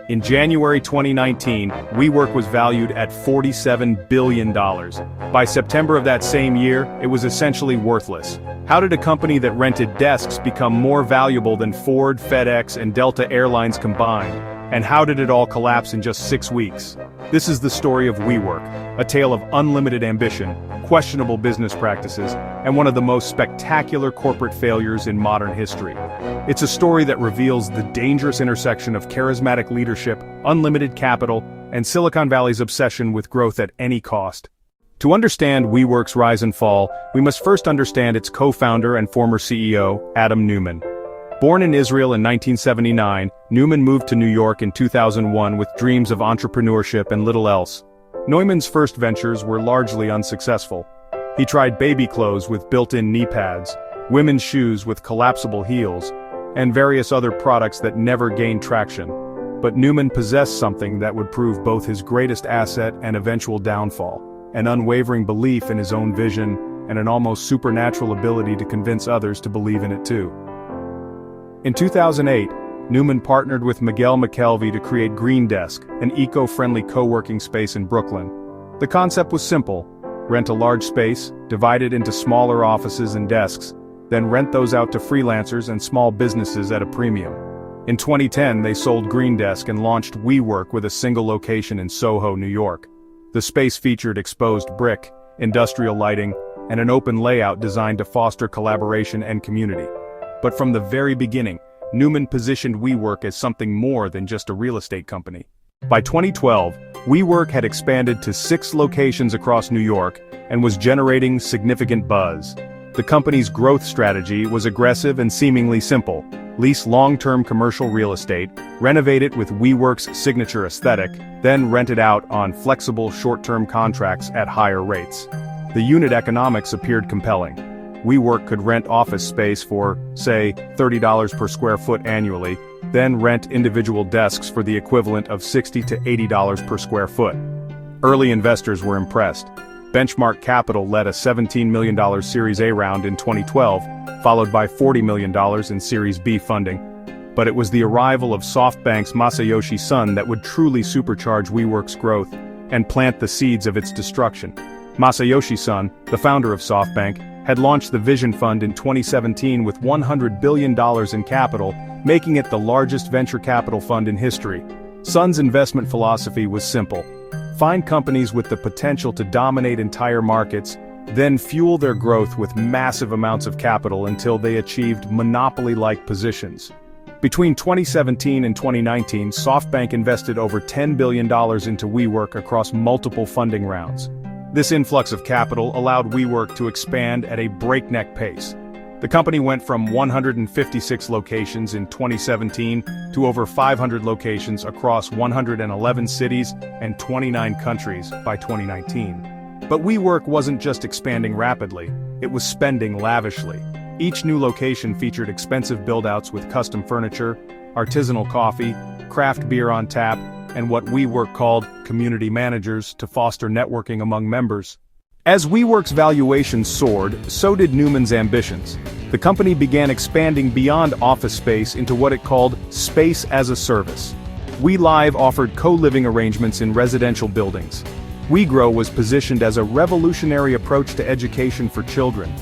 In January 2019, WeWork was valued at $47 billion. By September of that same year, it was essentially worthless. How did a company that rented desks become more valuable than Ford, FedEx, and Delta Airlines combined? And how did it all collapse in just 6 weeks? This is the story of WeWork, a tale of unlimited ambition, questionable business practices, and one of the most spectacular corporate failures in modern history. It's a story that reveals the dangerous intersection of charismatic leadership, unlimited capital, and Silicon Valley's obsession with growth at any cost. To understand WeWork's rise and fall, we must first understand its co-founder and former CEO, Adam Neumann. Born in Israel in 1979, Neumann moved to New York in 2001 with dreams of entrepreneurship and little else. Neumann's first ventures were largely unsuccessful. He tried baby clothes with built-in knee pads, women's shoes with collapsible heels, and various other products that never gained traction. But Neumann possessed something that would prove both his greatest asset and eventual downfall: an unwavering belief in his own vision and an almost supernatural ability to convince others to believe in it too. In 2008, Neumann partnered with Miguel McKelvey to create Green Desk, an eco-friendly co-working space in Brooklyn. The concept was simple: rent a large space, divide it into smaller offices and desks, then rent those out to freelancers and small businesses at a premium. In 2010, they sold Green Desk and launched WeWork with a single location in Soho, New York. The space featured exposed brick, industrial lighting, and an open layout designed to foster collaboration and community. But from the very beginning, Neumann positioned WeWork as something more than just a real estate company. By 2012, WeWork had expanded to 6 locations across New York and was generating significant buzz. The company's growth strategy was aggressive and seemingly simple: lease long-term commercial real estate, renovate it with WeWork's signature aesthetic, then rent it out on flexible short-term contracts at higher rates. The unit economics appeared compelling. WeWork could rent office space for, say, $30 per square foot annually, then rent individual desks for the equivalent of $60 to $80 per square foot. Early investors were impressed. Benchmark Capital led a $17 million Series A round in 2012, followed by $40 million in Series B funding. But it was the arrival of SoftBank's Masayoshi Son that would truly supercharge WeWork's growth and plant the seeds of its destruction. Masayoshi Son, the founder of SoftBank, had launched the Vision Fund in 2017 with $100 billion in capital, making it the largest venture capital fund in history. Son's investment philosophy was simple: find companies with the potential to dominate entire markets, then fuel their growth with massive amounts of capital until they achieved monopoly-like positions. Between 2017 and 2019, SoftBank invested over $10 billion into WeWork across multiple funding rounds. This influx of capital allowed WeWork to expand at a breakneck pace. The company went from 156 locations in 2017 to over 500 locations across 111 cities and 29 countries by 2019. But WeWork wasn't just expanding rapidly, it was spending lavishly. Each new location featured expensive build-outs with custom furniture, artisanal coffee, craft beer on tap, and what WeWork called community managers to foster networking among members. As WeWork's valuation soared, so did Neumann's ambitions. The company began expanding beyond office space into what it called space as a service. WeLive offered co-living arrangements in residential buildings. WeGrow was positioned as a revolutionary approach to education for children.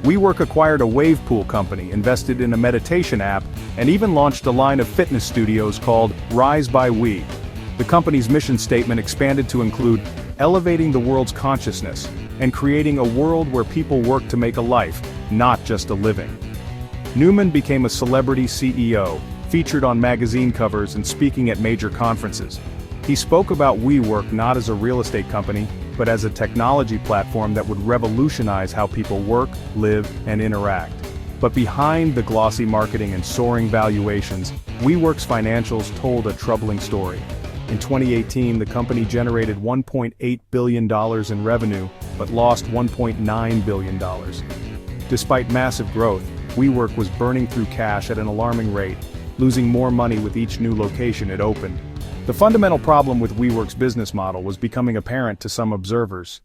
WeWork acquired a wave pool company, invested in a meditation app, and even launched a line of fitness studios called Rise by We. The company's mission statement expanded to include elevating the world's consciousness and creating a world where people work to make a life, not just a living. Neumann became a celebrity CEO, featured on magazine covers and speaking at major conferences. He spoke about WeWork not as a real estate company, but as a technology platform that would revolutionize how people work, live, and interact. But behind the glossy marketing and soaring valuations, WeWork's financials told a troubling story. In 2018, the company generated $1.8 billion in revenue, but lost $1.9 billion. Despite massive growth, WeWork was burning through cash at an alarming rate, losing more money with each new location it opened. The fundamental problem with WeWork's business model was becoming apparent to some observers.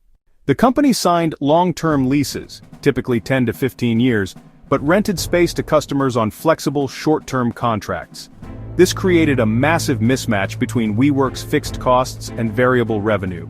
The company signed long-term leases, typically 10 to 15 years, but rented space to customers on flexible, short-term contracts. This created a massive mismatch between WeWork's fixed costs and variable revenue.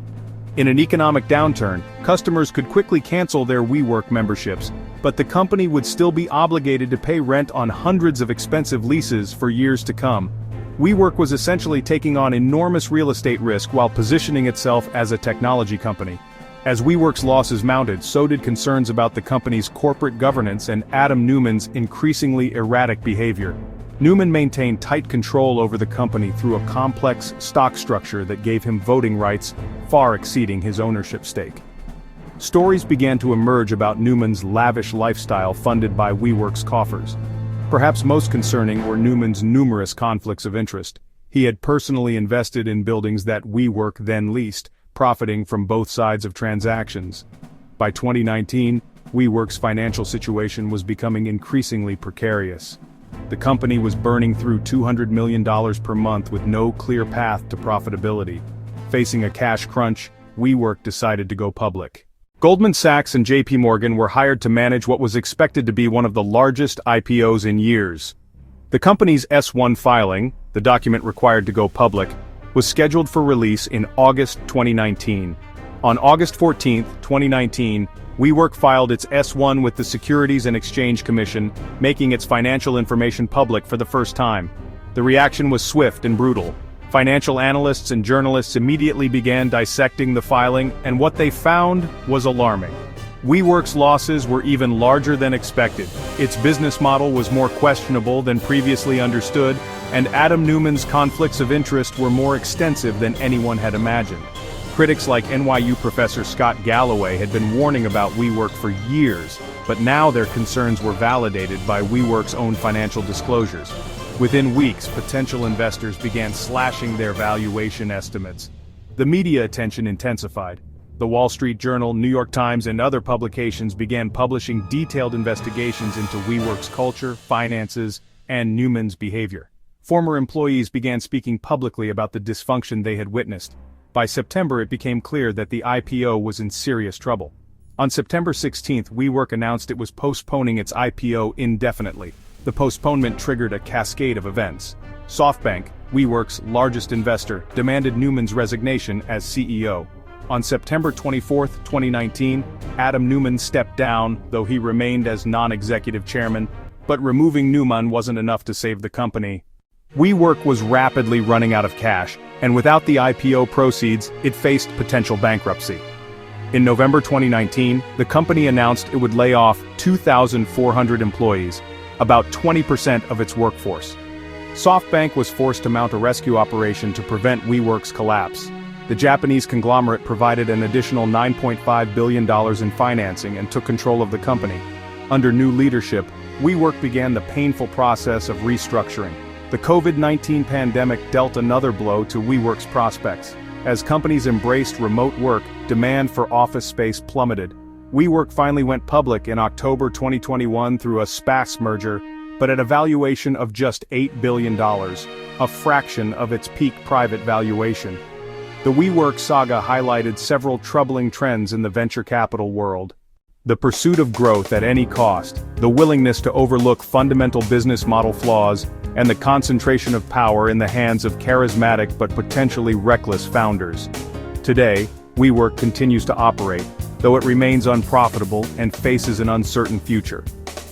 In an economic downturn, customers could quickly cancel their WeWork memberships, but the company would still be obligated to pay rent on hundreds of expensive leases for years to come. WeWork was essentially taking on enormous real estate risk while positioning itself as a technology company. As WeWork's losses mounted, so did concerns about the company's corporate governance and Adam Neumann's increasingly erratic behavior. Neumann maintained tight control over the company through a complex stock structure that gave him voting rights far exceeding his ownership stake. Stories began to emerge about Neumann's lavish lifestyle funded by WeWork's coffers. Perhaps most concerning were Neumann's numerous conflicts of interest. He had personally invested in buildings that WeWork then leased, profiting from both sides of transactions. By 2019, WeWork's financial situation was becoming increasingly precarious. The company was burning through $200 million per month with no clear path to profitability. Facing a cash crunch, WeWork decided to go public. Goldman Sachs and JP Morgan were hired to manage what was expected to be one of the largest IPOs in years. The company's S-1 filing, the document required to go public, was scheduled for release in August 2019. On August 14, 2019, WeWork filed its S-1 with the Securities and Exchange Commission, making its financial information public for the first time. The reaction was swift and brutal. Financial analysts and journalists immediately began dissecting the filing, and what they found was alarming. WeWork's losses were even larger than expected. Its business model was more questionable than previously understood, and Adam Neumann's conflicts of interest were more extensive than anyone had imagined. Critics like NYU professor Scott Galloway had been warning about WeWork for years, but now their concerns were validated by WeWork's own financial disclosures. Within weeks, potential investors began slashing their valuation estimates. The media attention intensified. The Wall Street Journal, New York Times, and other publications began publishing detailed investigations into WeWork's culture, finances, and Neumann's behavior. Former employees began speaking publicly about the dysfunction they had witnessed. By September, it became clear that the IPO was in serious trouble. On September 16, WeWork announced it was postponing its IPO indefinitely. The postponement triggered a cascade of events. SoftBank, WeWork's largest investor, demanded Neumann's resignation as CEO. On September 24, 2019, Adam Neumann stepped down, though he remained as non-executive chairman, but removing Neumann wasn't enough to save the company. WeWork was rapidly running out of cash, and without the IPO proceeds, it faced potential bankruptcy. In November 2019, the company announced it would lay off 2,400 employees, about 20% of its workforce. SoftBank was forced to mount a rescue operation to prevent WeWork's collapse. The Japanese conglomerate provided an additional $9.5 billion in financing and took control of the company. Under new leadership, WeWork began the painful process of restructuring. The COVID-19 pandemic dealt another blow to WeWork's prospects. As companies embraced remote work, demand for office space plummeted. WeWork finally went public in October 2021 through a SPAC merger, but at a valuation of just $8 billion, a fraction of its peak private valuation. The WeWork saga highlighted several troubling trends in the venture capital world. The pursuit of growth at any cost, the willingness to overlook fundamental business model flaws, and the concentration of power in the hands of charismatic but potentially reckless founders. Today, WeWork continues to operate, though it remains unprofitable and faces an uncertain future.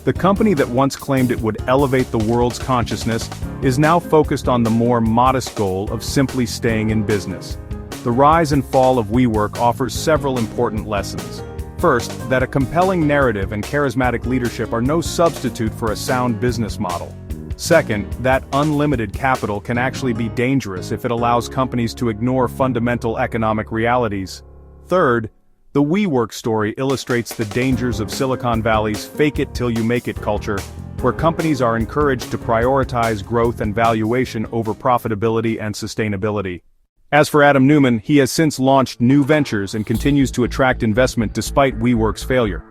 The company that once claimed it would elevate the world's consciousness is now focused on the more modest goal of simply staying in business. The rise and fall of WeWork offers several important lessons. First, that a compelling narrative and charismatic leadership are no substitute for a sound business model. Second, that unlimited capital can actually be dangerous if it allows companies to ignore fundamental economic realities. Third, the WeWork story illustrates the dangers of Silicon Valley's fake-it-till-you-make-it culture, where companies are encouraged to prioritize growth and valuation over profitability and sustainability. As for Adam Neumann, he has since launched new ventures and continues to attract investment despite WeWork's failure.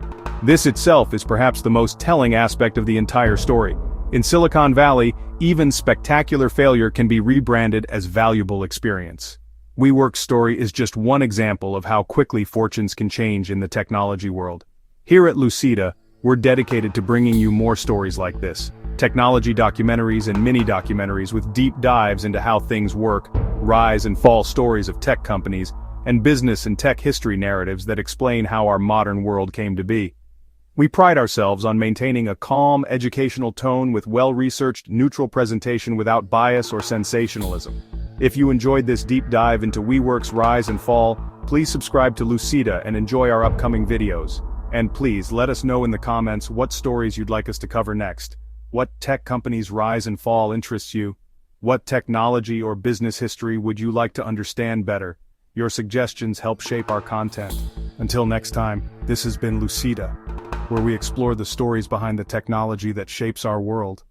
This itself is perhaps the most telling aspect of the entire story. In Silicon Valley, even spectacular failure can be rebranded as valuable experience. WeWork's story is just one example of how quickly fortunes can change in the technology world. Here at Lucida, We're dedicated to bringing you more stories like this, technology documentaries and mini-documentaries with deep dives into how things work, rise and fall stories of tech companies, and business and tech history narratives that explain how our modern world came to be. We pride ourselves on maintaining a calm, educational tone with well-researched, neutral presentation without bias or sensationalism. If you enjoyed this deep dive into WeWork's rise and fall, please subscribe to Lucida and enjoy our upcoming videos. And please let us know in the comments what stories you'd like us to cover next. What tech companies' rise and fall interests you? What technology or business history would you like to understand better? Your suggestions help shape our content. Until next time, this has been Lucida, where we explore the stories behind the technology that shapes our world.